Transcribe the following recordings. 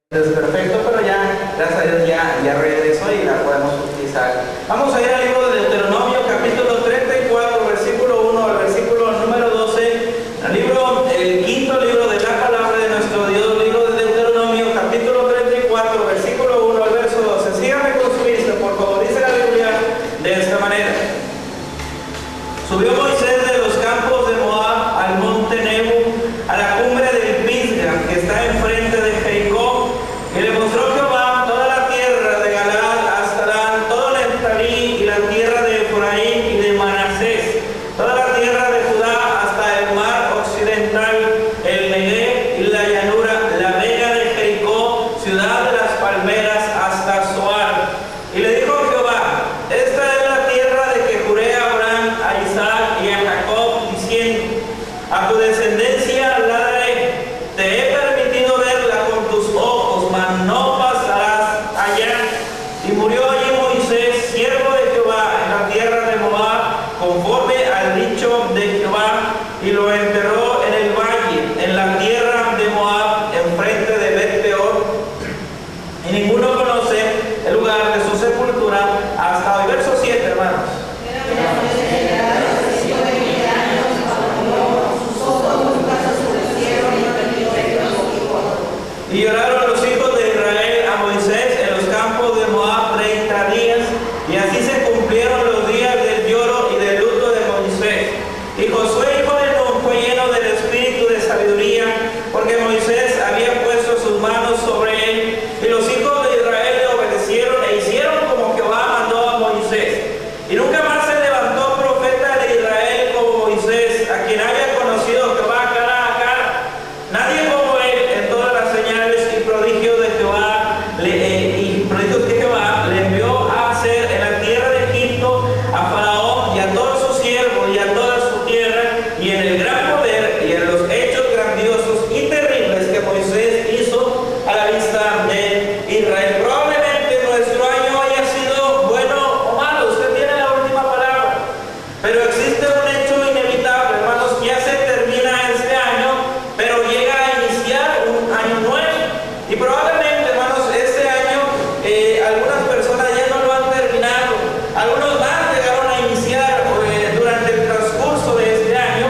Perfecto, pero ya, gracias a Dios, ya regresó y la podemos utilizar. Vamos a ir al libro de Deuteronomio, capítulo 34, versículo 1 al versículo número 12. El quinto libro de la palabra de nuestro Dios, libro de Deuteronomio, capítulo 34, versículo 1 al verso 12. Síganme con su vista, por favor. Dice la Biblia de esta manera: Subió Moisés de los campos de Moab al monte Nebo, a la cumbre del Pisga, que está enfrente de Jericó, y le mostró Jehová toda la tierra de Galaad hasta Dan, todo Neftalí y la tierra de Efraín y de Manasés, toda la tierra de Judá hasta el mar occidental, el Negev y la llanura, la vega de Jericó, ciudad de las palmeras, hasta Zoar. Y le dijo Jehová: esta es la tierra de que juré a Abraham, a Isaac y a Jacob, diciendo: a tu descendencia la daré. Te he permitido verla con tus ojos, mas no pasarás allá. Y murió allí Moisés, siervo de Jehová, en la tierra de Moab, conforme al dicho de Jehová, y lo enterró en el valle, en la tierra de Moab, enfrente de Bet-peor. Y ninguno conoce el lugar de su sepultura hasta hoy. Verso 7, hermanos. Y lloraron los hijos de Israel a Moisés en los campos de Moab 30 días, y así se cumplieron los días del lloro y del luto de Moisés. Y Josué, hijo de Nun, fue lleno del espíritu de sabiduría, porque Moisés había puesto sus manos sobre él. Y los hijos de Israel le obedecieron e hicieron como Jehová mandó a Moisés. Y nunca más se levantó profeta de Israel como Moisés, a quien haya conocido Jehová cara a cara. Nadie como él en todas las señales y prodigios de Jehová le envió a hacer en la tierra de Egipto a Faraón y a todos sus siervos y a toda su tierra, y en el gran poder y en los hechos grandiosos y terribles que Moisés hizo a la vista de Israel. Probablemente nuestro año haya sido bueno o malo, usted tiene la última palabra, pero existe un hecho inevitable, hermanos. Ya se termina este año, pero llega a iniciar un año nuevo, y probablemente, hermanos, este año algunas personas ya no lo han terminado, algunos más llegaron a iniciar durante el transcurso de este año,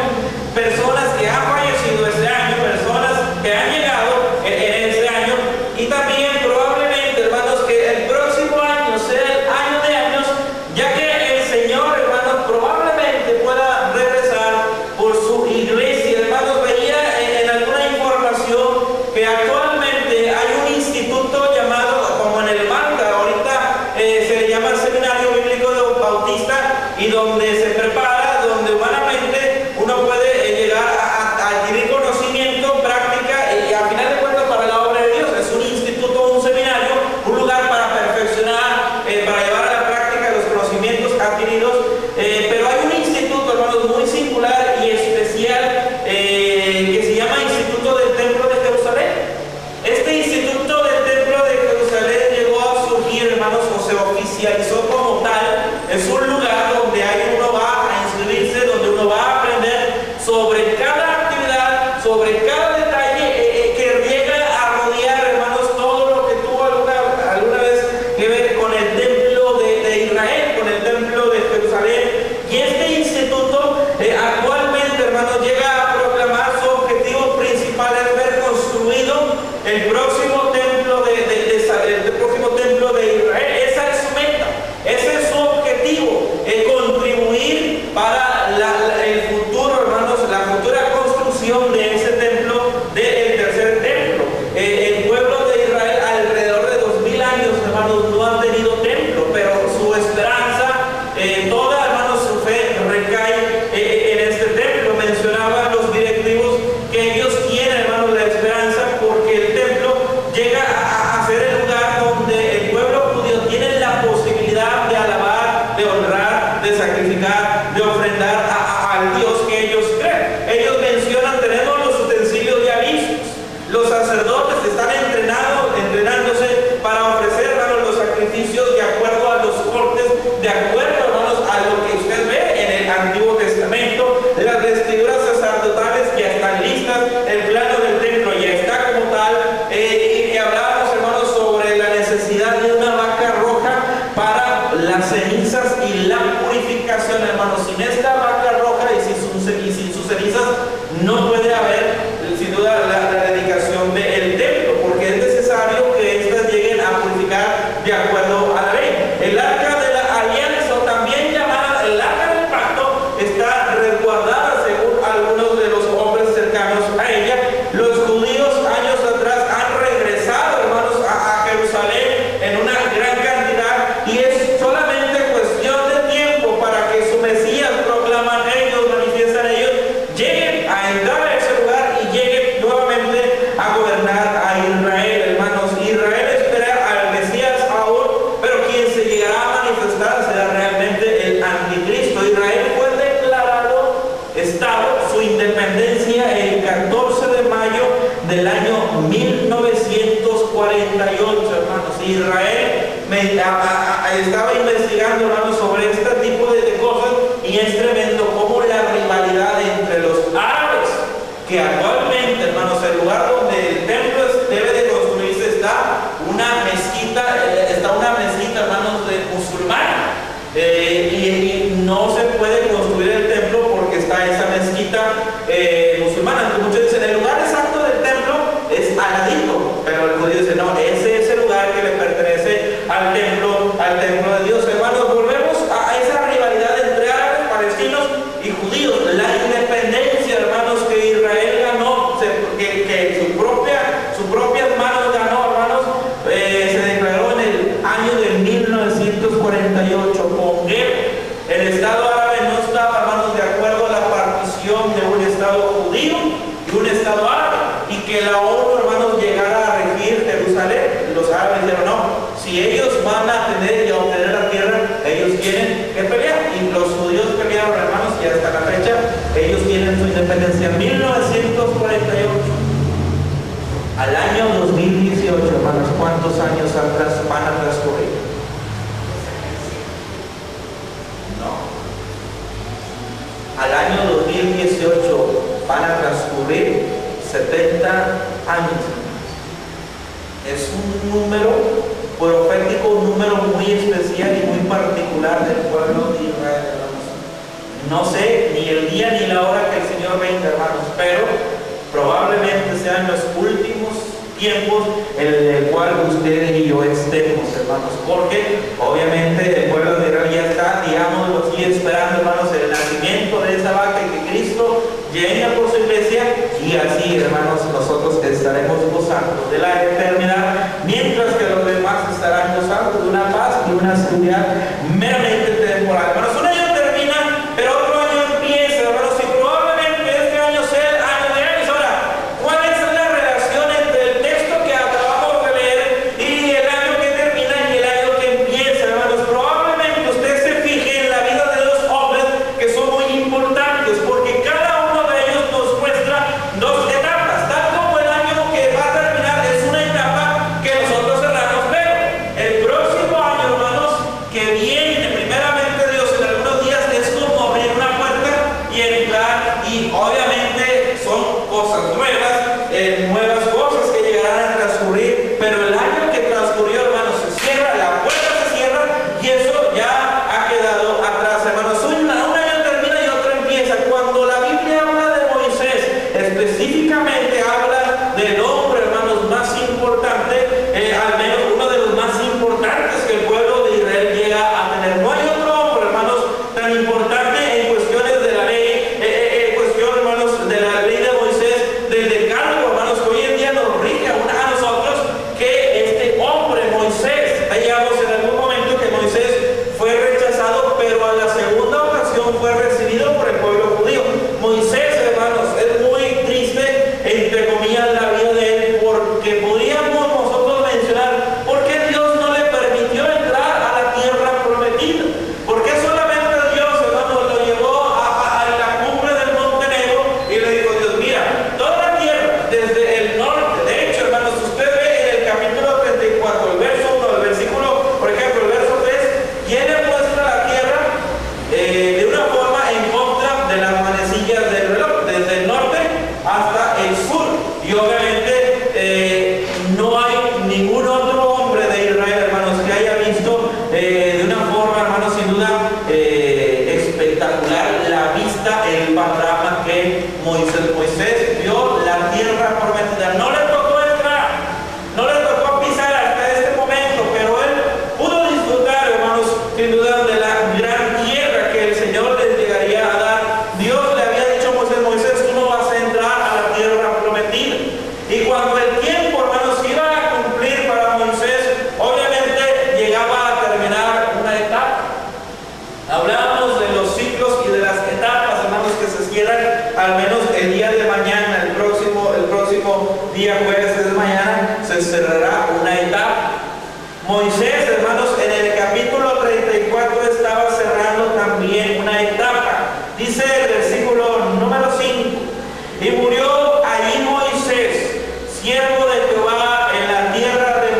personas que han fallecido este año, personas que han llegado en este año, y también probablemente, hermanos, que el próximo año sea el año de años, ya que el Señor, hermanos, probablemente pueda regresar por su iglesia. Hermanos, veía en alguna información que actualmente hay un instituto llamado, como en el manga, ahorita se le llama el Seminario Bíblico de Bautista, y donde se prepara, donde humanamente uno puede llegar a adquirir conocimiento, práctica, y a final de cuentas para la obra de Dios. Es un instituto, un seminario, un lugar para perfeccionar, para llevar a la práctica los conocimientos adquiridos. Pero hay un instituto, hermanos, muy singular y especial, que se llama Instituto del Templo de Jerusalén. Este Instituto del Templo de Jerusalén llegó a surgir, hermanos, o se oficializó como tal. Es un lugar donde uno va a inscribirse, donde uno va a aprender sobre cada actividad, sobre cada detalle que llega a rodear, hermanos, todo lo que tuvo alguna vez que ver con el templo de Israel, con el templo de Jerusalén. Y este instituto actualmente, hermanos, llega a proclamar su objetivo principal es ver construido el próximo templo el próximo templo de Israel. Esa es su meta. 48, hermanos. Israel estaba investigando, hermanos, sobre este tipo de cosas, y es tremendo como la rivalidad entre los árabes, que actualmente, hermanos, el lugar donde el templo debe de construirse está una mezquita, hermanos, musulmana, y no se puede construir el templo porque está esa mezquita musulmana. Entonces, muchos dicen, el lugar exacto del templo es al ladito, pero el judío dice, no, ese es el lugar que le pertenece al templo de Dios. Hermanos, volvemos a esa rivalidad entre árabes, palestinos y judíos. La independencia, hermanos, que Israel ganó, que sus propias manos ganó, hermanos, se declaró en el año de 1948 con guerra. El Estado árabe no estaba, hermanos, de acuerdo a la partición de un Estado judío y un Estado árabe, y que la ONU, hermanos, llegara a regir Jerusalén. Los árabes dijeron, no, si ellos van a tener y a obtener la tierra, ellos tienen que pelear. Y los judíos pelearon, hermanos, y hasta la fecha ellos tienen su independencia. 1948 al año 2018, hermanos, ¿cuántos años atrás van a transcurrir? No. Al año 2018 van a transcurrir 70 años. Es un número profético, un número muy especial y muy particular del pueblo de Israel, hermanos. No sé ni el día ni la hora que el Señor venga, hermanos, pero probablemente sean los últimos tiempos en el cual ustedes y yo estemos, hermanos, porque obviamente el pueblo de Israel ya está, digamos, aquí esperando, hermanos, el nacimiento de esa vaca, y que Cristo llegue por su iglesia, y así, hermanos, nosotros estaremos gozando de la eternidad, mientras que los demás estarán gozando de una paz y una seguridad meramente temporal. Hermanos, un año termina, pero otro año empieza, hermanos, y probablemente este año sea el año de años. Ahora, ¿cuál es la relación entre el texto que acabamos de leer y el año que termina y el año que empieza, hermanos? Probablemente usted se fije en la vida de los hombres, que son muy importantes, porque cada uno de ellos nos muestra dos etapas. Tal como el año que va a terminar es una etapa que nosotros cerramos, pero el próximo año, hermanos, que viene, primeramente Dios, en algunos días, es como abrir una puerta y entrar, y obviamente son cosas nuevas cosas que llegarán a transcurrir, pero el año que transcurrió, hermanos, se cierra, la puerta se cierra, y eso ya ha quedado atrás, hermanos. Un año termina y otro empieza. Cuando la Biblia habla de Moisés, específicamente habla del hombre, hermanos, más importante, al menos uno de los más importantes que el pueblo de Israel llega a tener. No hay otro hombre, hermanos, tan importante en cuestiones de la ley, hermanos, de la ley de Moisés, del decálogo, hermanos, que hoy en día nos rige a nosotros, que este hombre, Moisés. Veíamos en algún momento que Moisés fue rechazado, pero a la segunda ocasión fue recibido por el pueblo judío. Moisés, hermanos, es muy triste, entre comillas, la vida de él, porque podríamos nosotros mencionar por qué Dios no le permitió entrar a la tierra prometida. ¿Por qué solamente Dios, hermanos, lo llevó a la cumbre del Monte Negro y le dijo, Dios, mira, toda la tierra, desde el norte? De hecho, hermanos, usted ve en el capítulo 34, el verso 1, el versículo, por ejemplo, el verso 3, ¿quién le muestra la tierra de una forma en contra de las manecillas del reloj, desde el norte hasta el sur? Y obviamente no hay ningún otro hombre de Israel, hermanos, que haya visto de una forma, hermanos, sin duda espectacular la vista, el panorama que Moisés vio, la tierra prometida. No le tocó entrar, no le tocó pisar hasta este momento, pero él pudo disfrutar, hermanos, sin duda, de la gran tierra que el Señor les llegaría a dar. Dios le había dicho a Moisés, tú no vas a entrar a la tierra prometida. Y cuando el tiempo, hermanos, iba a cumplir para Moisés, obviamente llegaba a terminar una etapa. Hablábamos de los ciclos y de las etapas, hermanos, que se cierran al menos el día de mañana, el próximo día jueves de mañana, se cerrará una etapa. Moisés, hermanos, en el capítulo 34 estaba cerrando también una etapa. Dice el versículo número 5, y murió allí Moisés, siervo de Jehová, en la tierra de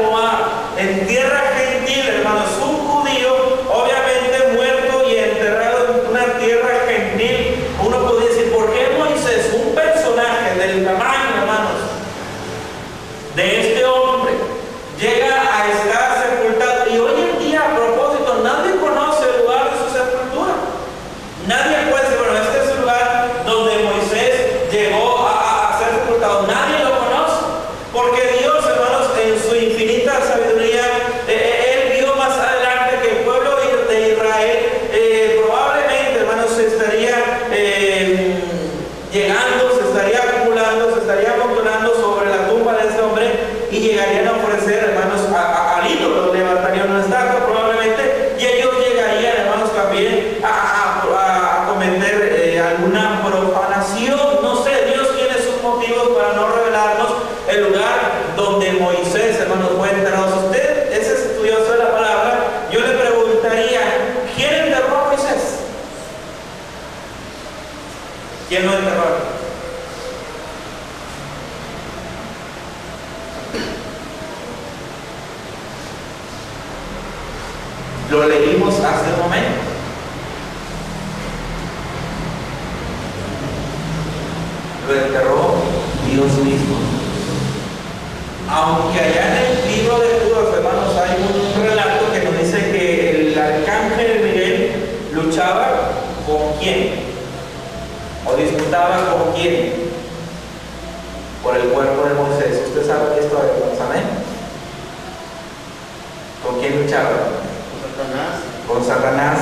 Lo leímos hace un momento. Lo enterró Dios mismo. Aunque allá en el libro de Judas, hermanos, hay un relato que nos dice que el arcángel Miguel luchaba con quién, o disputaba con quién, por el cuerpo de Moisés. Usted sabe esto, hermanos, amén. ¿Con quién luchaba? Con Satanás. Con Satanás,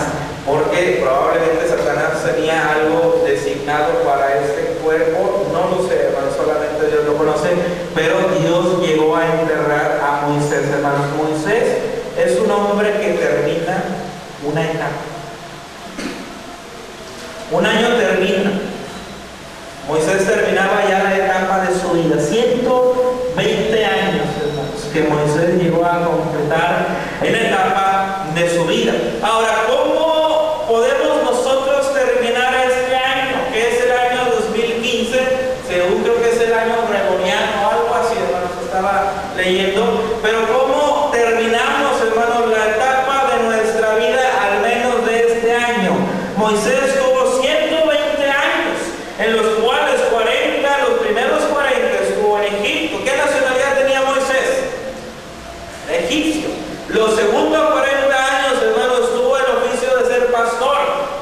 porque probablemente Satanás tenía algo designado para este cuerpo. No lo sé, hermanos, solamente Dios lo conoce, pero Dios llegó a enterrar a Moisés, hermanos. Moisés es un hombre que termina una etapa. Un año termina. Moisés terminaba ya la etapa de su vida. 120 años, hermanos, que Moisés llegó a completar en la etapa de su vida. Ahora, ¿cómo podemos nosotros terminar este año? Que es el año 2015, según creo que es el año gregoriano o algo así, hermanos, estaba leyendo. Pero ¿cómo terminamos, hermanos, la etapa de nuestra vida, al menos de este año? Moisés tuvo 120 años, en los cuales 40, los primeros 40 estuvo en Egipto. ¿Qué nacionalidad tenía Moisés? Egipcio. Los segundos 40 años, hermanos, tuvo el oficio de ser pastor.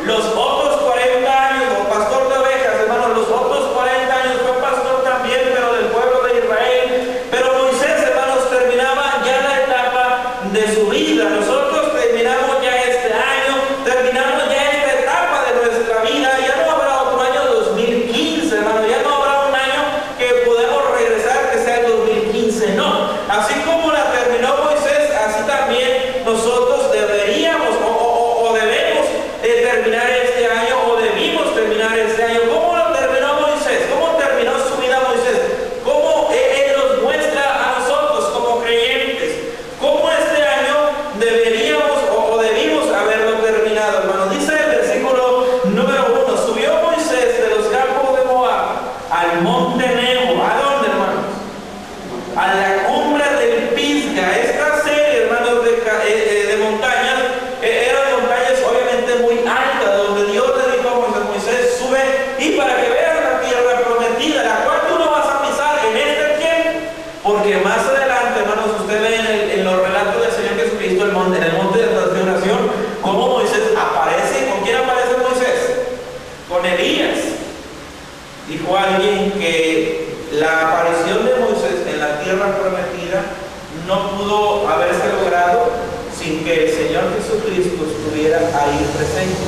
Los otros 40 años, o pastor de ovejas, hermanos, los otros 40 años fue pastor también, pero del pueblo de Israel. Pero Moisés, hermanos, terminaba ya la etapa de su vida. Nosotros terminamos ya este año, terminamos ya esta etapa de nuestra vida. Ya no habrá otro año 2015, hermanos, ya no habrá un año que podamos regresar que sea el 2015, no. Así como la terminó Moisés, así también nosotros deberíamos o debemos terminar este año, o debimos terminar este año. ¿Cómo lo terminó Moisés? ¿Cómo terminó su vida Moisés? ¿Cómo Él nos muestra a nosotros como creyentes? ¿Cómo este año deberíamos o debimos haberlo terminado, hermano? Dice el versículo número 1: subió Moisés de los campos de Moab al monte Nebo. ¿A dónde, hermanos? A la cumbre del Pisga. Esta serie, hermanos, de montañas, eran montañas obviamente muy altas, donde Dios le dijo a Moisés: sube y para que veas la tierra prometida, la cual tú no vas a pisar en este tiempo. Porque más adelante, hermanos, usted ve en los relatos del Señor Jesucristo, en el monte de transfiguración, cómo Moisés aparece. ¿Con quién aparece Moisés? Con Elías. Dijo alguien que la aparición de Moisés en la tierra prometida no pudo haberse logrado sin que el Señor Jesucristo estuviera ahí presente.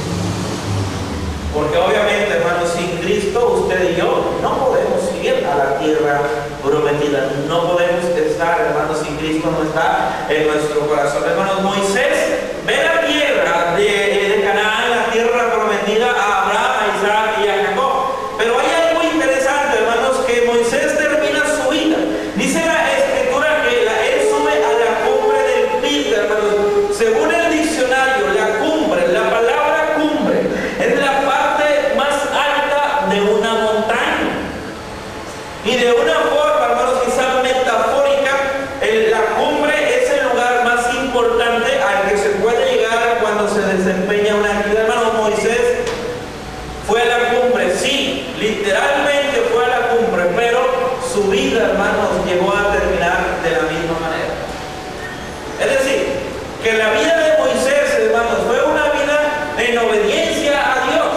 Porque obviamente, hermanos, sin Cristo, usted y yo no podemos ir a la tierra prometida. No podemos estar, hermanos, sin Cristo no está en nuestro corazón. Hermanos, Moisés ve la tierra de Canaán, la tierra prometida a Abraham, a Isaac y a Jacob. Pero hay algo interesante, hermanos, que Moisés termina su vida. Dice la Escritura que él sube a la cumbre del Pisga, hermanos. Según el diccionario, la cumbre, la palabra cumbre, es la parte más alta de una montaña. Y de una forma, hermanos, quizás metafórica, la cumbre es el lugar más importante al que se puede llegar cuando se desempeña una actividad. Hermanos, Moisés fue a la cumbre, sí, literalmente fue a la cumbre, pero su vida, hermanos, llegó a terminar de la misma manera. Es decir, que la vida de Moisés, hermanos, fue una vida en obediencia a Dios.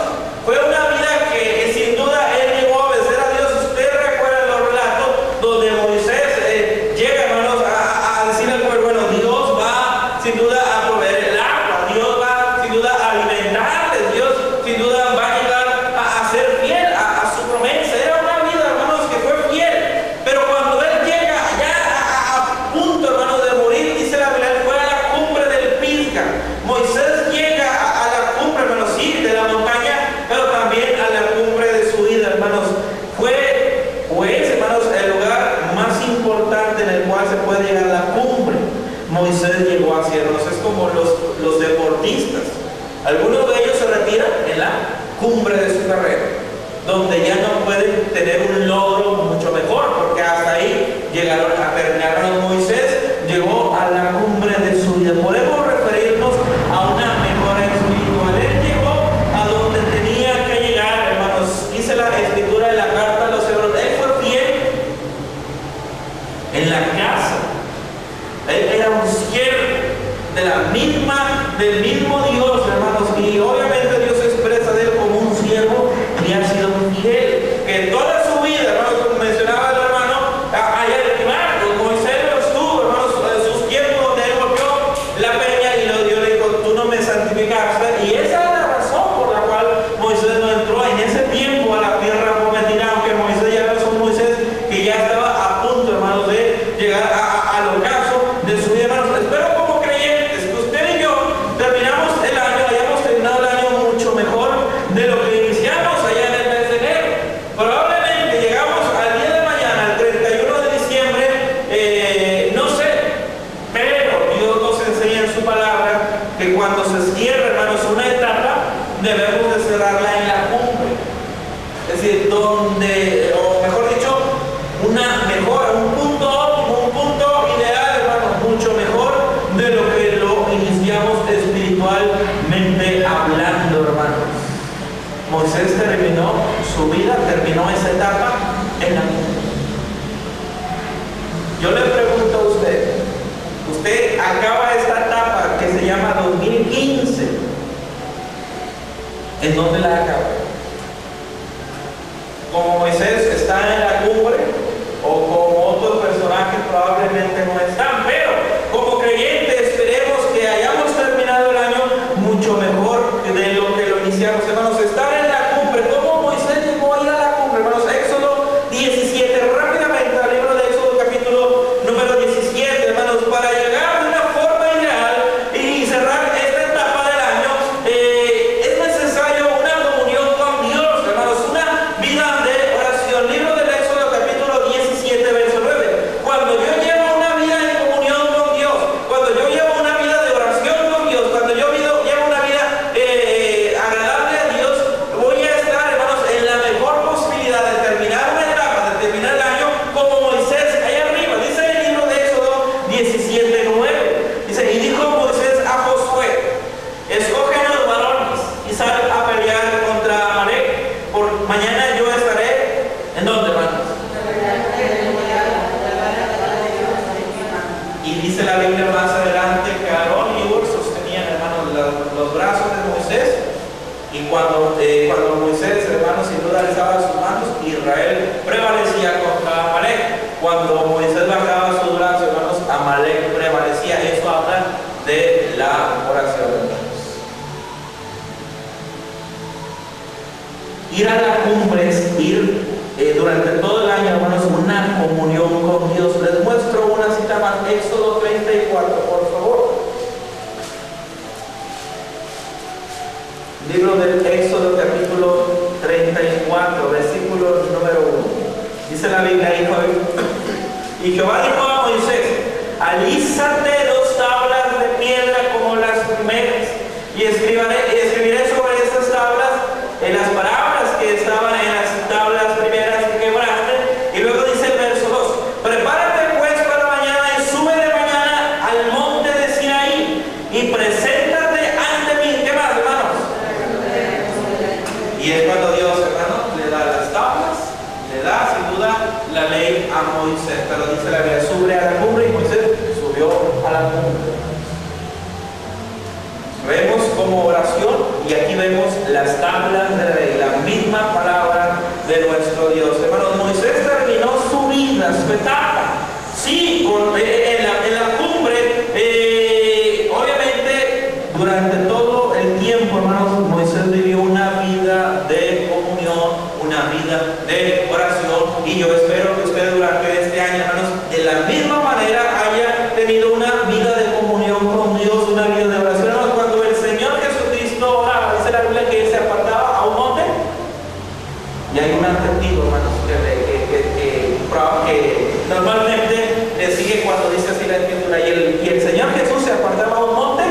Fue una vida que sin duda él llegó a obedecer a Dios. Usted recuerda los relatos donde Moisés llega, hermanos, a decirle al pueblo: bueno, Dios va sin duda a proveer el agua, Dios va sin duda a alimentarles, Dios sin duda va a llegar a ser fiel a su promesa. Era una vida, hermanos, que fue fiel. Pero cuando él llega ya a punto, hermanos, de morir, dice la Biblia, él fue a la cumbre del Pisga. Moisés llega a la cumbre, hermanos, sí, de la montaña, pero también a la cumbre de su vida, hermanos. Fue, o es, hermanos, el lugar más importante en el cual se puede llegar a la cumbre. Moisés llegó a hacernos. Es como los deportistas. Algunos de ellos se retiran en la cumbre de su carrera, donde ya no pueden tener un logro mucho mejor, porque hasta ahí llegaron a terminar. Moisés llegó a la cumbre de su vida. Podemos referirnos a del mismo Dios, hermanos. Y obviamente Dios expresa de él como un siervo que ha sido fiel, que toda su vida, hermanos, como mencionaba el hermano, allá en el mar, Moisés lo estuvo, hermanos, sus tiempos donde él golpeó la peña y Dios le dijo, tú no me santificaste. Y esa es la razón por la cual Moisés no entró en ese tiempo a la tierra prometida, aunque Moisés ya era un Moisés que ya estaba a punto, hermanos, de llegar al ocaso de su vida, hermanos. Espero como creyentes que usted y yo terminamos el año, hayamos terminado el año mucho mejor de lo que iniciamos allá en el mes de enero. Probablemente llegamos al día de mañana, el 31 de diciembre, no sé, pero Dios nos enseña en su palabra que cuando se cierra, hermanos, una etapa, debemos de cerrarla en la cumbre. Es decir, donde, o mejor dicho, una mejora, un punto óptimo, un punto ideal, hermanos, mucho mejor de lo que lo iniciamos espiritualmente hablando, hermanos. Moisés terminó su vida, terminó esa etapa en la cumbre. Yo le pregunto a usted acaba esta etapa que se llama 2015, ¿en dónde la acaba? Como Moisés está en la cumbre, o como otros personajes probablemente no están, pero como creyentes esperemos que hayamos terminado el año mucho mejor de lo que lo iniciamos, hermanos. Estar en la cumbre, ¿cómo Moisés llegó a ir a la cumbre, hermanos? Éxodo 17, rápidamente al libro de Éxodo capítulo número 17, hermanos, para llegar de una forma ideal y cerrar esta etapa del año, es necesario una comunión con Dios, hermanos, una vida de oración. Libro del Éxodo capítulo 17, verso 9. Cuando yo llevo una vida de comunión con Dios, cuando yo llevo una vida de oración con Dios, cuando yo llevo una vida agradable a Dios, voy a estar, hermanos, en la mejor posibilidad de terminar una etapa, de terminar el año como Moisés allá arriba. Dice el libro de Éxodo 17, 9. Dice, y dijo Moisés a Josué, escoge a los varones y sal a pelear contra Amalek, por mañana yo estaré, ¿en dónde, hermanos? Y dice la Biblia más adelante que Aarón y Hur sostenían, hermanos, los brazos de Moisés, y cuando Moisés, hermanos, sin duda alzaba sus manos, Israel prevalecía contra Amalek. Cuando Moisés bajaba sus brazos, hermanos, Amalek prevalecía. Eso habla de la oración, hermanos. Ir a la cumbre es ir durante todo el año, hermanos, una comunión con Dios. Les muestro una cita más, Éxodo 34, por favor. Libro del Éxodo capítulo 34, versículo número 1. Dice la Biblia, y Jehová dijo a Moisés, alízate 2 tablas de piedra como las primeras, y escribiré sobre estas tablas las palabras que estaban en las tablas primeras que quebraste. Y luego dice el verso 2, prepárate pues para mañana y sube de mañana al monte de Sinaí y preséntate ante mí. ¿Qué más, hermanos? Y es cuando Dios, hermanos, le da las tablas, le da sin duda la ley a Moisés. Pero dice la Biblia, sube a la cumbre, y Moisés subió a la cumbre. Vemos como oración, y aquí vemos las tablas de la ley, la misma palabra de nuestro Dios. Hermanos, Moisés terminó su vida, su etapa, sí, en la cumbre. Obviamente, durante todo el tiempo, hermanos, Moisés vivió una vida de comunión, una vida de oración, y yo espero que usted durante este año, hermanos, de la misma manera haya tenido una vida de comunión con Dios, una vida de oración. Hermanos, cuando el Señor Jesucristo oraba, dice la Biblia que se apartaba a un monte, y hay un adjetivo, hermanos, que normalmente le sigue cuando dice así la Escritura, y el Señor Jesús se apartaba a un monte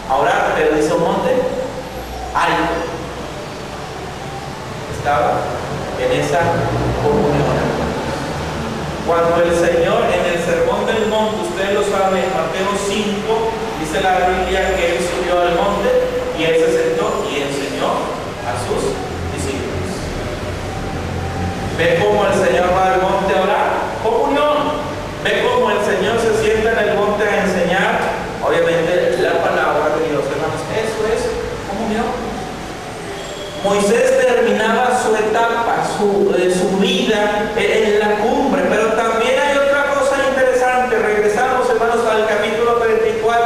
a orar, pero dice un monte alto. Estaba en esa comunión. Cuando el Señor en el sermón del monte, ustedes lo saben, en Mateo 5, dice la Biblia que Él subió al monte y Él se sentó y enseñó a sus discípulos. ¿Ve cómo el Señor va al monte a orar? Comunión. ¿Ve cómo el Señor se sienta en el monte a enseñar? Moisés terminaba su etapa, su vida en la cumbre, pero también hay otra cosa interesante. Regresamos, hermanos, al capítulo 34.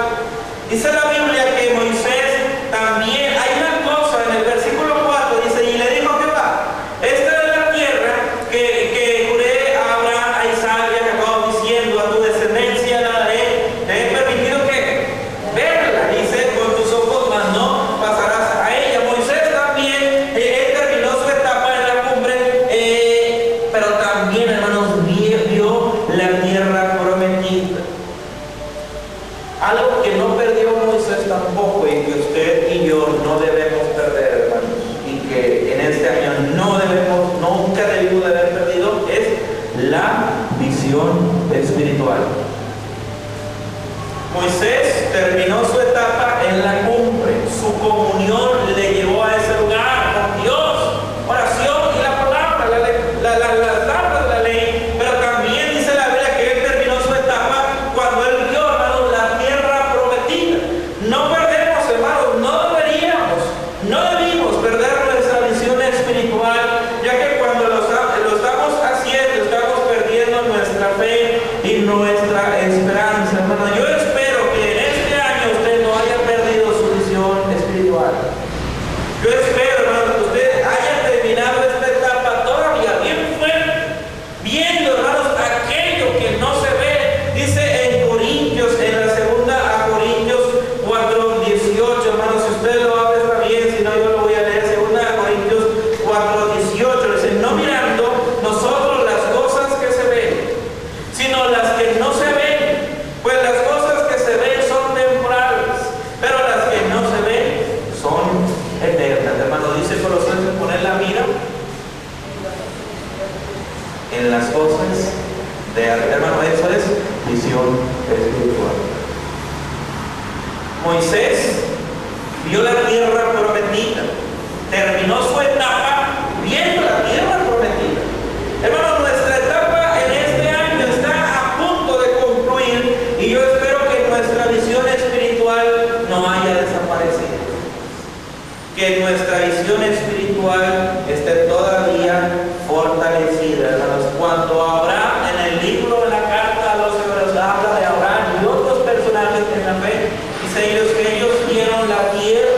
Dice la Biblia que Moisés también, hay una cosa en el versículo 4, dice, y le dijo Jehová, esta es la tierra que juré a Abraham, a Isaac y a Jacob, diciendo, a tu descendencia la daré. Te he permitido que verla, dice, con tus ojos, mas no pasarás a ella. Moisés también, él terminó su etapa en la cumbre, pero también, hermanos, vio la tierra prometida. Algo que no perdió Moisés tampoco, y que usted y yo no debemos perder, hermanos, y que en este año nunca debimos de haber perdido, es la visión espiritual. Moisés terminó su etapa en la cumbre, su comunión le llevó a ese lugar con Dios, oración y la palabra, las tablas de la ley, pero también dice la Biblia que él terminó su etapa cuando él vio, hermanos, la tierra prometida. No perdemos, hermanos, no debimos perder nuestra visión espiritual, ya que cuando lo estamos haciendo, estamos perdiendo nuestra fe y nuestra esperanza, hermanos. Yo espero que en este año usted no haya perdido su visión espiritual. Yo espero, hermanos, que usted haya terminado esta etapa todavía bien fuerte, viendo, hermanos, aquello que no se ve. Dice en Corintios, en la segunda a Corintios 4:18, hermanos, si usted lo abre está bien, si no yo lo voy a leer. Segunda a Corintios 4:18, dice, no mirando nosotros las cosas que se ven, sino las que no se ven, pues las cosas que se ven son temporales, pero las que no se ven son eternas. Hermano, dice Colosenses, poner la mira en las cosas de arriba. Hermano, eso es visión espiritual. Moisés vio la tierra prometida, terminó su etapa viendo la tierra prometida. Hermano, nuestra etapa en este año está a punto de concluir, y yo espero que nuestra visión espiritual no haya desaparecido, que nuestra visión espiritual esté todavía fortalecida, hermanos. Cuando Abraham, en el libro de la carta a los Hebreos, habla de Abraham y otros personajes en la fe, dice que ellos vieron la tierra,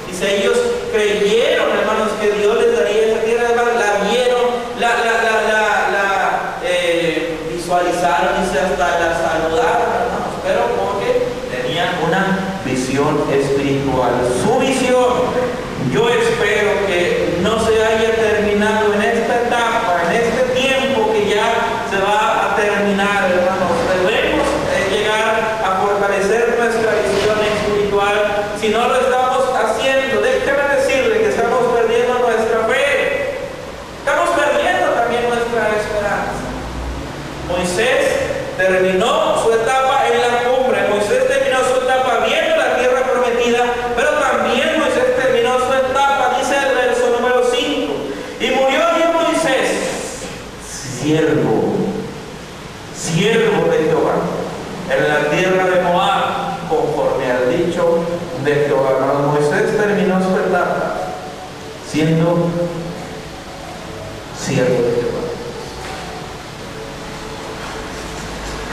dice ellos creyeron, hermanos, que Dios les daría esa tierra, hermanos, la vieron, visualizaron, dice, hasta la saludaron, hermanos, pero porque tenían una visión espiritual. Su visión, yo espero que no se haya terminado en esta etapa, en este tiempo que ya se va a terminar, hermanos. Debemos llegar a fortalecer nuestra visión espiritual. Si no lo estamos haciendo, déjeme decirle que estamos perdiendo nuestra fe, estamos perdiendo también nuestra esperanza. Moisés terminó su etapa en la cumbre, Moisés terminó su etapa viendo la tierra prometida, pero también Moisés terminó su etapa, dice el verso número 5, y murió bien Moisés, siervo de Jehová, en la tierra de Moab, conforme al dicho de Jehová. Moisés terminó su etapa siendo siervo de Jehová.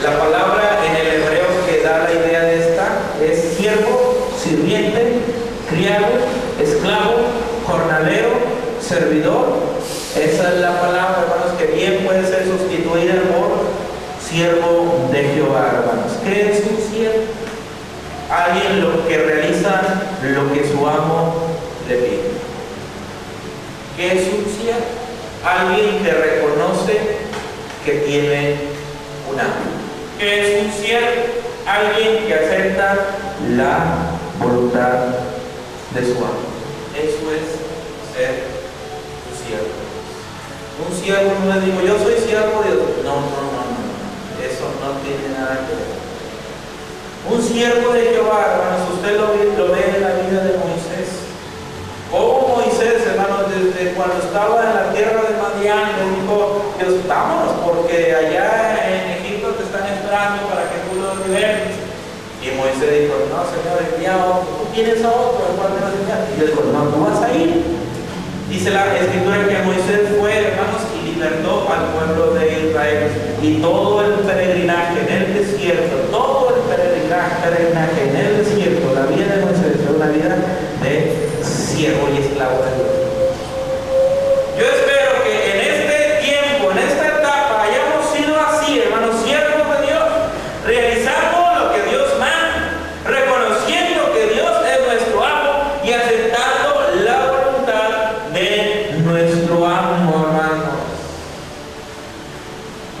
La palabra en el hebreo que da la idea de esta es siervo, sirviente, criado, esclavo, jornalero, servidor. Esa es la palabra, hermanos, que bien puede ser sustituida por siervo de Jehová, hermanos. ¿Qué es un siervo? Alguien que realiza lo que su amo le pide. ¿Qué es un siervo? Alguien que reconoce que tiene un amo. ¿Qué es un siervo? Alguien que acepta la voluntad de su amo. Eso es ser un siervo. Un siervo no le digo, yo soy siervo de Dios. No. Eso no tiene nada que ver. Un siervo de Jehová, hermanos, usted lo ve en la vida de Moisés. Como Moisés, hermanos, desde cuando estaba en la tierra de Madián, le dijo, Dios, vámonos, porque allá en Egipto te están esperando para que tú los liberes. Y Moisés dijo, no, Señor, envía a otro. Tú tienes a otro, el cual me vas a enviar. Y le dijo, no, tú vas a ir. Dice la escritura que Moisés fue, hermanos, y libertó al pueblo de Israel. Y todo el peregrinaje en el desierto, todo el peregrinaje en el desierto, la vida de Moisés fue una vida de siervo y esclavo de Dios. Yo espero que en este tiempo, en esta etapa, hayamos sido así, hermanos, siervos de Dios, realizando lo que Dios manda, reconociendo que Dios es nuestro amo y aceptando la voluntad de nuestro amo, hermanos.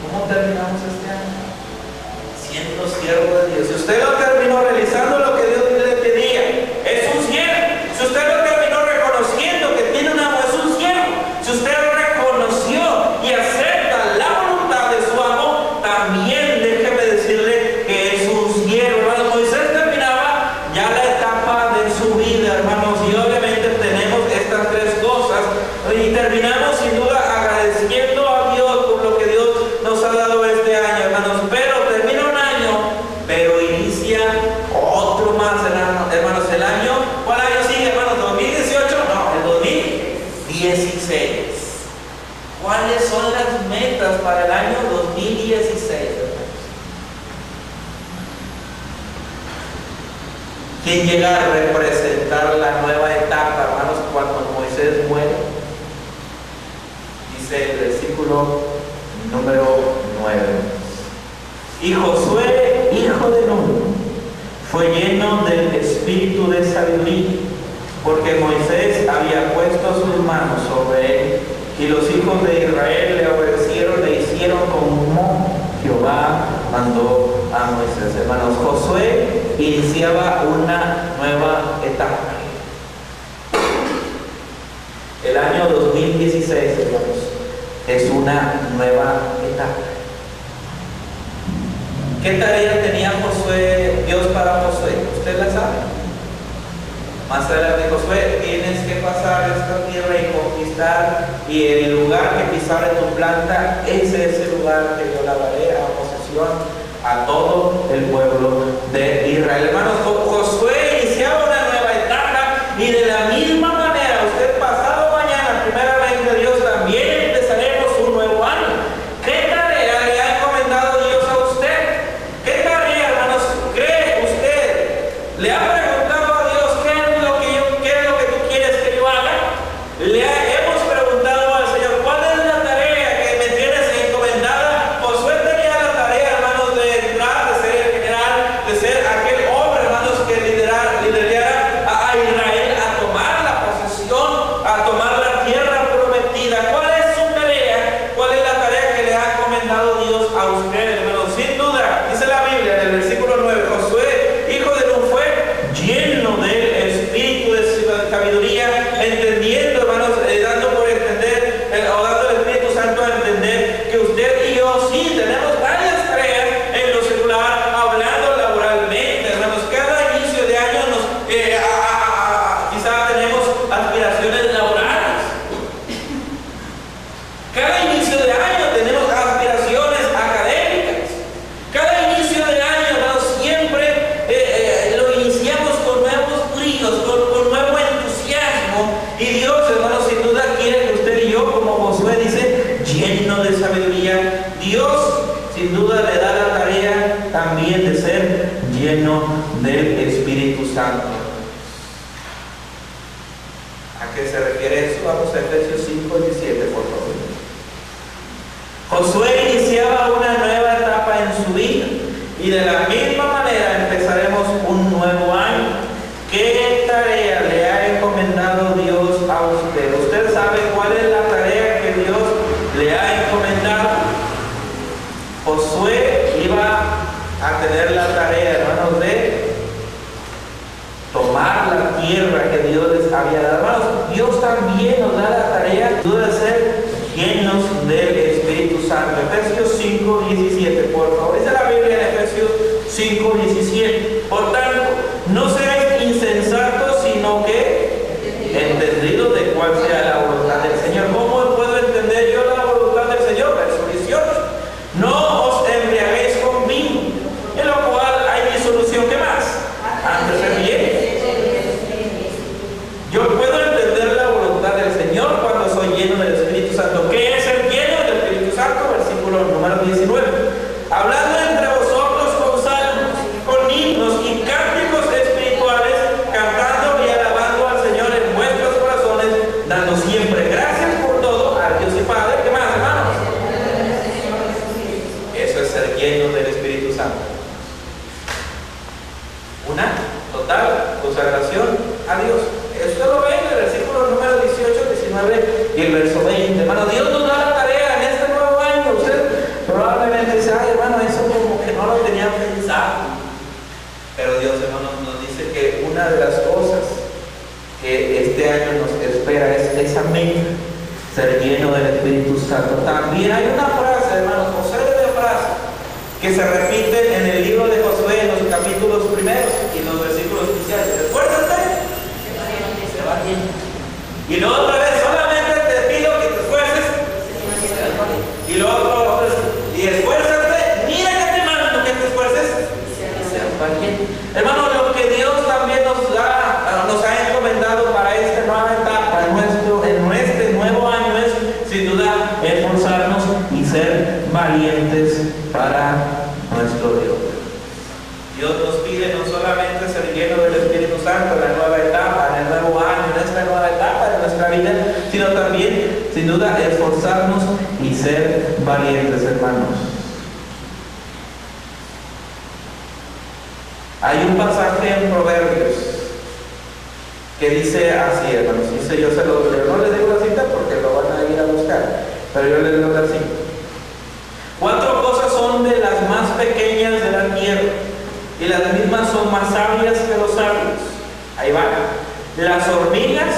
¿Cómo terminamos este año? Siendo siervo de Dios. Si usted lo terminó realizando lo que Dios le pedía, es un siervo. Si usted lo terminó reconociendo que tiene un amo, es un siervo. Si usted reconoció y acepta la voluntad de su amo, también déjeme decirle que es un siervo. Hermanos, Moisés terminaba ya la etapa de su vida, hermanos, y obviamente tenemos estas tres cosas y terminamos sin duda agradeciendo a Dios por lo que Dios nos ha dado este año, hermanos. Pero termina un año, pero inicia otro más, hermanos. El año, ¿cuál año sigue, hermanos? ¿2018? No, el 2016. ¿Cuáles son las metas para el año 2016, hermanos? ¿Quién llega a representar la nueva etapa, hermanos, cuando Moisés muere? Dice el versículo número 9. Y Josué, hijo de Nun, fue lleno del espíritu de sabiduría, porque Moisés había puesto sus manos sobre él, y los hijos de Israel le obedecieron, le hicieron como Jehová mandó a Moisés. Hermanos, Josué iniciaba una nueva etapa. El año 2016, hermanos, es una nueva etapa. ¿Qué tarea tenía Dios para Josué? ¿Usted la sabe? Más adelante, Josué, tienes que pasar esta tierra y conquistar, y el lugar que pisare tu planta, ese es el lugar que yo la daré a posesión a todo el pueblo de Israel. Hermanos, Josué iniciaba una nueva etapa, y de la misma manera, usted pasado mañana, primeramente Dios, también empezaremos un nuevo año. ¿Qué tarea le ha encomendado Dios a usted? ¿Qué tarea, hermanos, cree usted? ¿Le ha preguntado a Dios qué es lo que tú quieres que yo haga? Hemos preguntado al Señor, ¿cuál es la tarea que me tienes encomendada? Josué tenía la tarea, hermanos, de entrar, de ser el general, de ser aquel hombre, hermanos, que liderara a Israel a tomar la posesión, a tomar la tierra prometida. ¿Cuál es su tarea? ¿Cuál es la tarea que le ha encomendado Dios a usted, hermanos? Sin duda, dice la Biblia en el versículo 9, Josué, hijo de Nun, fue lleno del espíritu de sabiduría, entendiendo, hermanos, dando por entender, o dando al Espíritu Santo a entender que usted y yo sí tenemos varias tareas en lo secular, hablando laboralmente, hermanos. Cada inicio de año quizá tenemos aspiraciones laborales. Cada inicio de año tenemos aspiraciones académicas. Cada inicio de año, hermanos, siempre lo iniciamos con nuevos bríos, con nuevo entusiasmo. Y Dios, hermanos, sin duda quiere que usted y yo, como Josué dice, lleno de sabiduría. Dios, sin duda, le da la tarea también de ser lleno del Espíritu Santo. ¿A qué se refiere eso? Vamos a Efesios 5:17, por favor. Josué iniciaba una nueva etapa en su vida, y de la misma manera empezaremos un nuevo año. ¿Qué tarea le ha encomendado Dios a usted? ¿Usted sabe cuál es la tarea que Dios le ha encomendado? Josué iba a tener la tarea, hermanos, de tomar la tierra que Dios les había dado. Hermanos, Dios también nos da la tarea de ser llenos del Espíritu Santo. Efesios 5:17, por favor. Dice la Biblia en Efesios 5:17. Por tanto, no seáis insensatos, sino que entendidos de cuál sea la voluntad del Señor. ¿Cómo puedo entender yo la voluntad del Señor? Verso 18. No os embriaguéis con vino, en lo cual hay disolución. ¿Qué más? Antes el bien. Yo puedo entender la voluntad del Señor Una total consagración a Dios. Esto lo ve en el versículo número 18, 19 y el verso 20. Hermano, Dios nos da la tarea en este nuevo año. Usted probablemente dice, ay hermano, eso como que no lo tenía pensado. Pero Dios, hermano, nos dice que una de las cosas que este año nos espera es esa meta, ser lleno del Espíritu Santo. También hay una frase, hermanos, José de frase, que se repite en el libro de Josué, en los capítulos primeros y en los versículos iniciales. Esfuérzate, se va bien. Y luego otra vez, solamente te pido que te esfuerces, y luego otra vez, y esfuérzate, mira que te mando que te esfuerces, hermano, lo que Dios también nos ha encomendado para esta nueva etapa, en este nuevo año, es sin duda esforzarnos y ser valientes para nuestro Dios. Dios nos pide no solamente ser lleno del Espíritu Santo en la nueva etapa, en el nuevo año, en esta nueva etapa de nuestra vida, sino también, sin duda, esforzarnos y ser valientes, hermanos. Hay un pasaje en Proverbios que dice así, hermanos. Dice, yo se lo leo, no les digo la cita porque lo van a ir a buscar, pero yo les leo la cita. 4 cosas son de las más pequeñas de la tierra, y las mismas son más sabias que los sabios. Ahí va. Las hormigas,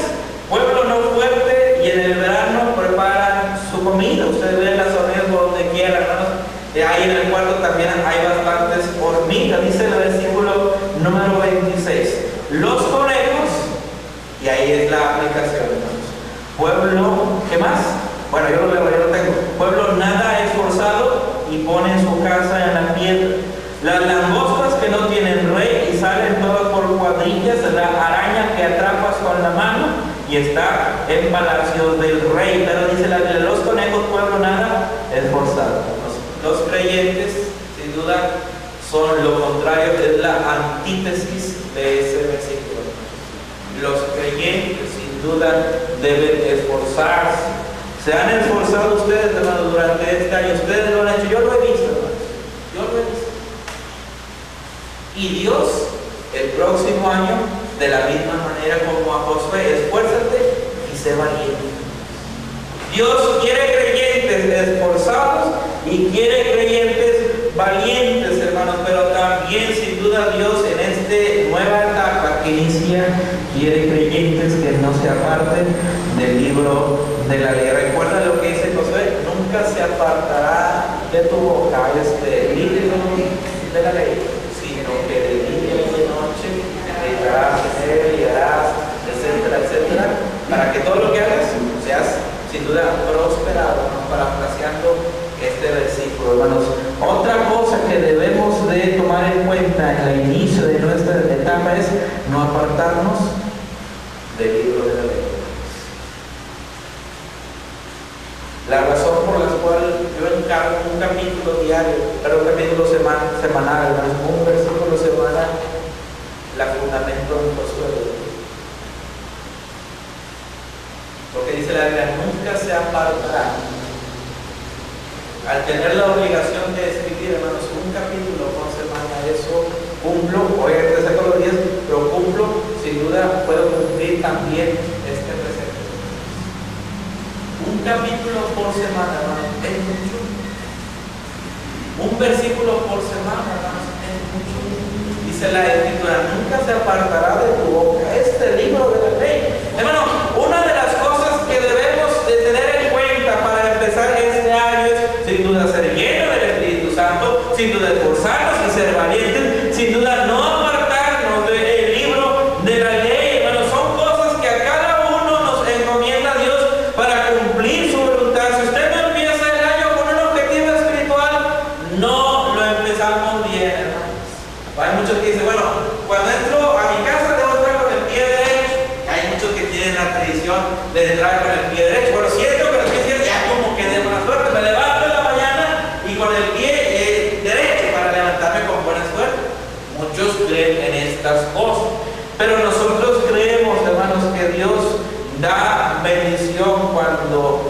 pueblo no fuerte, y en el verano preparan su comida. Ustedes ven las hormigas por donde quieran, hermanos. Ahí en el cuarto también hay bastantes hormigas. Dice el versículo número 26. Los conejos, y ahí es la aplicación, hermanos. Pueblo, ¿qué más? Bueno, yo lo leo, yo lo tengo. Pueblo nada esforzado y pone su casa en la piedra. Las langostas que no tienen rey y salen todas por cuadrillas. La araña que atrapas con la mano y está en palacio del rey. Pero dice la Biblia, los conejos, pueblo nada esforzado. Los creyentes, sin duda, son lo contrario, es la antítesis de ese versículo. Los creyentes, sin duda, deben esforzarse. ¿Se han esforzado ustedes, hermanos, durante este año? Ustedes lo han hecho, yo lo he visto, hermanos. Yo lo he visto. Y Dios, el próximo año, de la misma manera como a Josué, esfuérzate y sé valiente. Dios quiere creyentes esforzados y quiere creyentes valientes, hermanos, pero también, sin duda, Dios en esta nueva etapa que inicia, quiere creyentes que no se aparten del libro de la ley. Recuerda lo que dice Josué, nunca se apartará de tu boca este libro de la ley, sino que de día y de noche meditarás en él y harás, etcétera, etcétera, para que todo lo que hagas seas sin duda prosperado, ¿no? Parafraseando este versículo, hermanos. Otra cosa que debemos de tomar en cuenta en el inicio de nuestra etapa es no apartarnos del libro de la ley. La razón por la cual yo encargo un capítulo diario, pero un capítulo semanal, hermanos, un versículo semanal, la fundamento en Josué. Porque dice la Biblia, nunca se apartará. Al tener la obligación de escribir, hermanos, un capítulo por semana, eso cumplo, hoy te saco los días, pero cumplo, sin duda puedo cumplir también este precepto. Un capítulo por semana, hermanos, es mucho. Un versículo por semana, hermanos, es mucho. Dice la Escritura, nunca se apartará de tu boca este libro de la ley. Hermano, una de las cosas que debemos de tener en cuenta para empezar este año es, sin duda, ser lleno del Espíritu Santo, sin duda esforzarnos y ser valientes, sin duda no apartarnos del libro de la ley. Hermano, son cosas que a cada uno nos encomienda Dios para cumplir su voluntad. Si usted no empieza el año con un objetivo espiritual, no lo empezamos bien, hermanos. Hay muchos que dicen, bueno, cuando entro a mi casa debo entrar con el pie derecho. Hay muchos que tienen la tradición de entrar con el pie derecho. Bueno, si entro con el pie izquierdo, ya como que de buena suerte, me levanto en la mañana y con el pie derecho para levantarme con buena suerte. Muchos creen en estas cosas, pero nosotros creemos, hermanos, que Dios da bendición cuando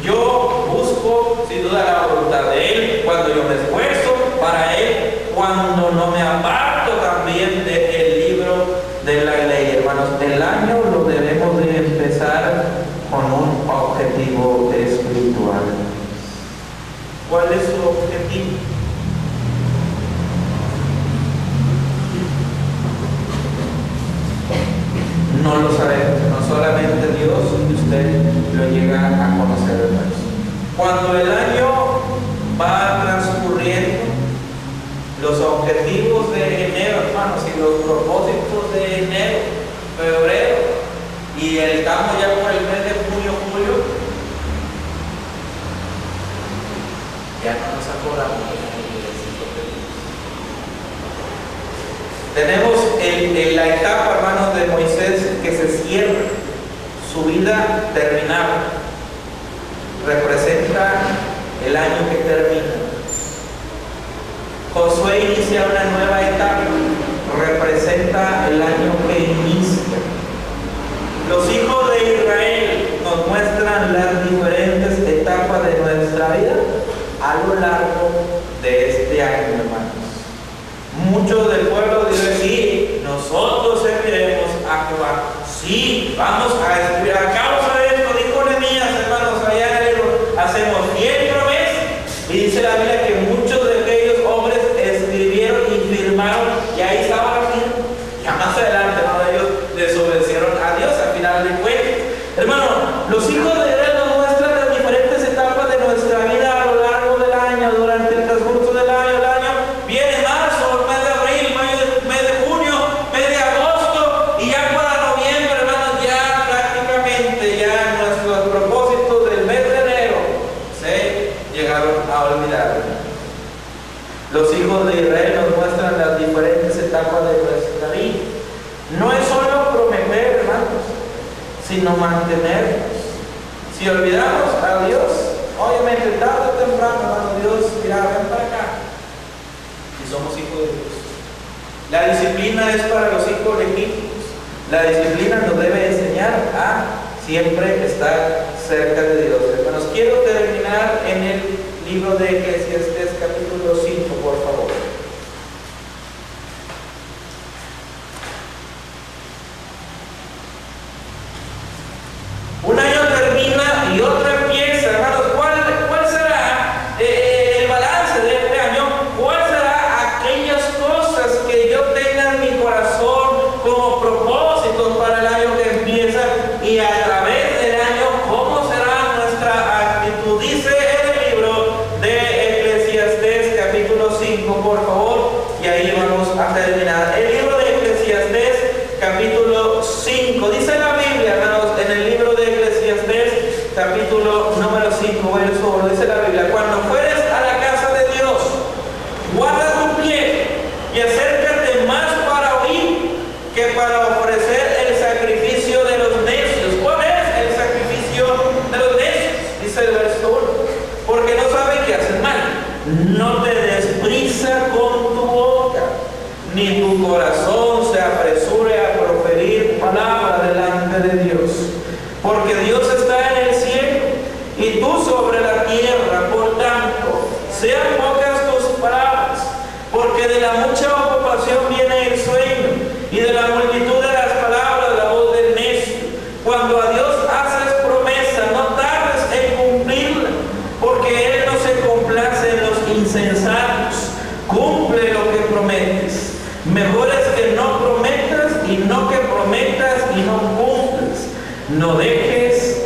yo busco, sin duda, la voluntad de Él, cuando yo me esfuerzo para Él, cuando no me aparto también de Él. no lo sabemos, no solamente Dios y usted lo llega a conocer, hermanos. Cuando el año va transcurriendo, los objetivos de enero, hermanos, y los propósitos de enero, febrero, y estamos ya por el mes de junio, julio, ya no nos acordamos de esos objetivos. Tenemos la etapa, hermanos, de Moisés que se cierra, su vida terminada, representa el año que termina. Josué inicia una nueva etapa, representa el año que inicia. Los hijos de Israel nos muestran las diferentes etapas de nuestra vida a lo largo de este año, hermanos. Muchos del pueblo dicen, sí, nosotros serviremos a Jehová. Sí, vamos a estudiar. A causa de esto, dijo Nehemías, hermanos, allá en el libro, hacemos 10 promesas. Y dice la Biblia que muchos de aquellos hombres escribieron y firmaron, y ahí estaba la firma. Ya más adelante, ¿no? Ellos desobedecieron a Dios al final del cuento. Hermano, los hijos de Israel nos muestran las diferentes etapas de nuestra vida a lo largo del año, durante el transcurso del año. El año viene marzo, mes de abril, mes de junio, mes de agosto, y ya para noviembre, hermanos, ya prácticamente ya nuestros propósitos del mes de enero se llegaron a olvidar. Los hijos de Israel nos muestran las diferentes etapas de nuestra vida. No es solo prometer, hermanos, sino mantenernos. Si olvidamos a Dios, obviamente tarde o temprano, hermano, Dios dirá, ven para acá. Si somos hijos de Dios. La disciplina es para los hijos legítimos. La disciplina nos debe enseñar a siempre estar cerca de Dios. Hermanos, quiero terminar en el libro de Eclesiastés, capítulo 5, por favor. Un año termina y otro empieza, hermanos. ¿Cuál será el balance de este año? ¿Cuál será aquellas cosas que yo tenga en mi corazón como propósitos para el año que empieza? Y a través del año, ¿cómo será nuestra actitud? Dice el libro de Eclesiastés, capítulo 5, por favor, y ahí vamos a terminar. El libro de Eclesiastés, capítulo 5, dice la Biblia, hermanos, en el libro de Eclesiastés, capítulo número 5, verso 1, dice la Biblia: cuando fueres a la casa de Dios, guarda tu pie y acércate más para oír que para ofrecer el sacrificio de los necios. ¿Cuál es el sacrificio de los necios? Dice el verso 1: porque no saben que hacen mal. No te des prisa con tu boca, ni tu corazón se apresure a proferir palabra delante de Dios. Porque Dios está en el cielo y tú sobre la tierra. Por tanto, sean pocas tus palabras, porque de la mucha ocupación viene el sueño, y de la multitud de las palabras la voz del necio. Cuando a Dios haces promesa, no tardes en cumplirla, porque Él no se complace en los insensatos. Cumple lo que prometes. Mejor es que no prometas y no que prometas y no cumplas. No dejes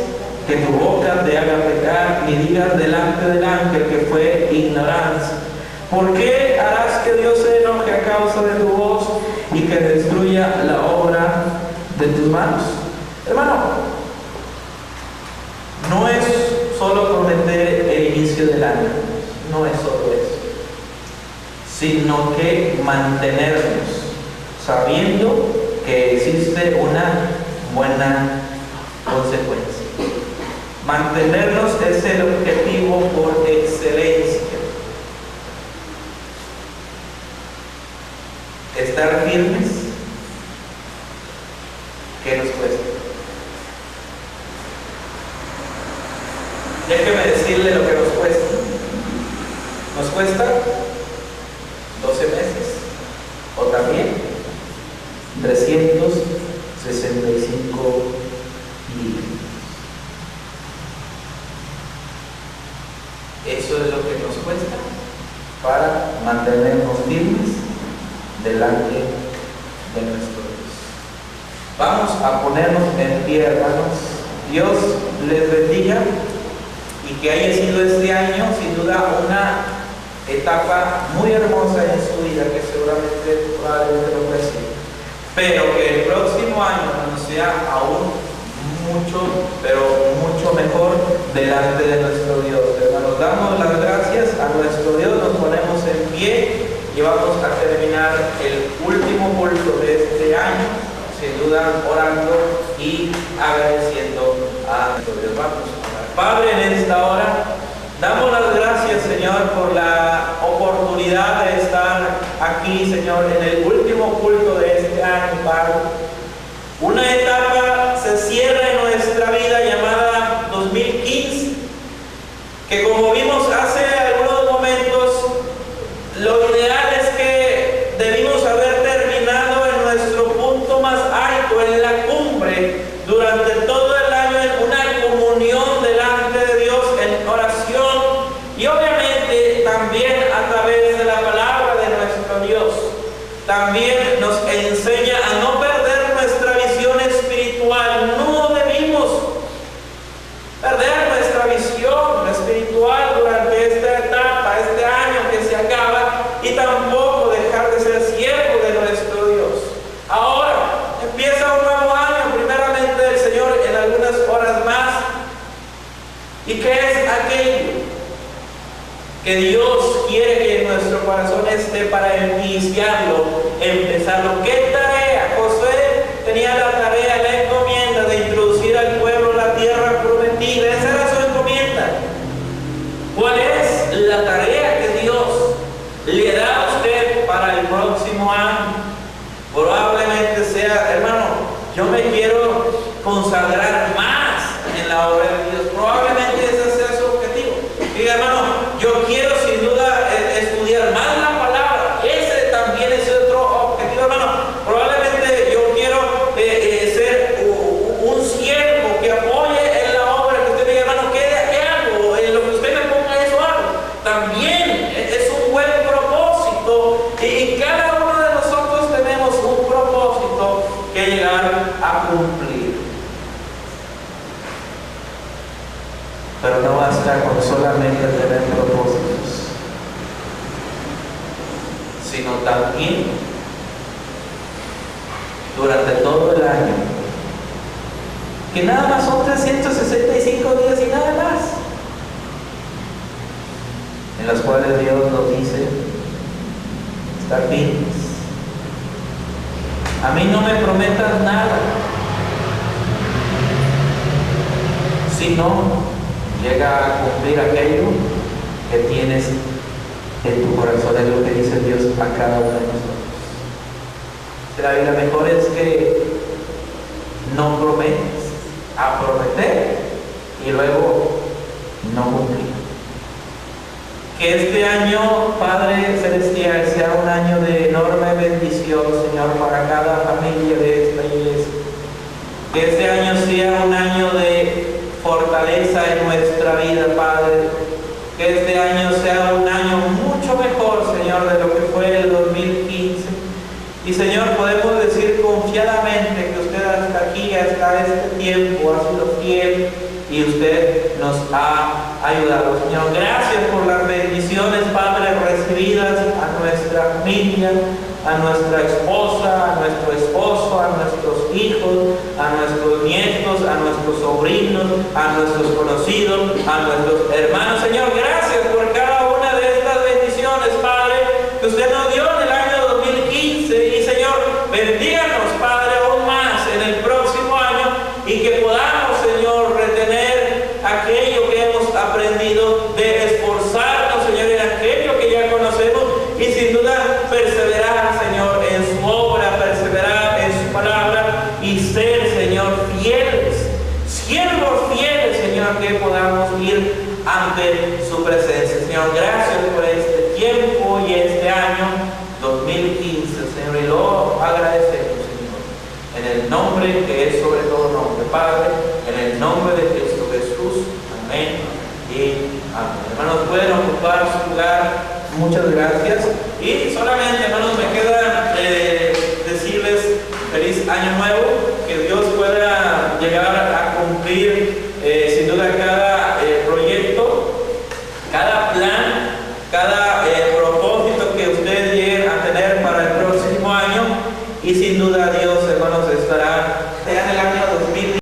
que tu boca te haga pecar, ni digas delante del ángel que fue ignorancia. ¿Por qué harás que Dios se enoje a causa de tu voz y que destruya la obra de tus manos? Hermano, no es solo prometer el inicio del año, no es solo eso, sino que mantenernos sabiendo que existe una buena consecuencia. Mantenernos es el objetivo por excelencia. Estar firmes, ¿qué nos cuesta? Déjeme decirle lo que nos cuesta. Nos cuesta 12 meses o también 365 días. Eso es lo que nos cuesta para mantenernos firmes delante de nuestro Dios. Vamos a ponernos en pie, hermanos. Dios les bendiga y que haya sido este año sin duda una etapa muy hermosa en su vida, que seguramente probablemente lo reciba, pero que el próximo año nos sea aún mucho, pero mucho mejor delante de nuestro Dios. Hermanos, damos las gracias a nuestro Dios, nos ponemos en pie y vamos a terminar el último culto de este año, sin duda orando y agradeciendo a nuestro Dios. Vamos a orar. Padre, en esta hora damos las gracias, Señor, por la oportunidad de estar aquí, Señor, en el último culto de este año, Padre. Una etapa se cierra en nuestra vida llamada 2015, que como vimos hace algunos momentos, lo ideal es que debimos haber terminado en nuestro punto más alto, en la cumbre, durante todo el año en una comunión delante de Dios, en oración y obviamente también a través de la palabra de nuestro Dios. También nos enseña a no perder nuestra visión espiritual. No debimos perder nuestra visión espiritual durante esta etapa, este año que se acaba, y tampoco dejar de ser siervo de nuestro Dios. Ahora empieza un nuevo año, primeramente del Señor, en algunas horas más. ¿Y qué es aquello que Dios quiere que en nuestro corazón esté para iniciarlo, empezarlo? ¿Qué tarea? Josué tenía la tarea, la encomienda de introducir al pueblo a la tierra prometida. Esa era su encomienda. ¿Cuál es la tarea que Dios le da a usted para el próximo año? Probablemente sea, hermano, yo me quiero consagrar más en la obra de Dios. Probablemente ese sea su objetivo. Diga, hermano, yo quiero sin duda estudiar más la palabra. Ese también es otro objetivo, hermano. Probablemente yo quiero ser un siervo que apoye en la obra. Que usted diga, hermano, ¿qué hago? En lo que usted me ponga, eso hago. También es un buen propósito. Y cada uno de nosotros tenemos un propósito que llegar a cumplir. Pero no basta con solamente tener propósitos, sino también durante todo el año, que nada más son 365 días y nada más, en los cuales Dios nos dice estar firmes. A mí no me prometas nada, sino llega a cumplir aquello que tienes en tu corazón. Es lo que dice Dios a cada uno de nosotros. La vida mejor es que no prometes, a prometer y luego no cumplir. Que este año, Padre Celestial, sea un año de enorme bendición, Señor, para cada familia de esta iglesia. Que este año sea un año de fortaleza en nuestra vida, Padre. Que este año sea un año mucho mejor, Señor, de lo que fue el 2015. Y, Señor, podemos decir confiadamente que usted hasta aquí, hasta este tiempo, ha sido fiel y usted nos ha ayudado. Señor, gracias por las bendiciones, Padre, recibidas a nuestra familia, a nuestra esposa, a nuestro esposo, a nuestros hijos, a nuestros nietos, a nuestros sobrinos, a nuestros conocidos, a nuestros hermanos. Señor, gracias por cada una de estas bendiciones, Padre, que usted nos dio en el año 2015. Y, Señor, bendíganos, Padre, aún más en el próximo año, y que podamos, Señor, retener aquello que hemos aprendido, de esforzarnos, Señor, en aquello que ya conocemos, y sin duda perseverar, Señor, en su obra, perseverar en su palabra y ser, Señor, fieles, siervos fieles, Señor, que podamos ir ante su presencia. Señor, gracias por este tiempo y este año 2015, Señor, y lo agradecemos, Señor, en el nombre que es sobre todo nombre, Padre, en el nombre de Cristo Jesús. Amén y amén. Hermanos, pueden ocupar su lugar. Muchas gracias. Y solamente, hermanos, me queda decirles feliz año nuevo, que Dios pueda llegar a cumplir sin duda cada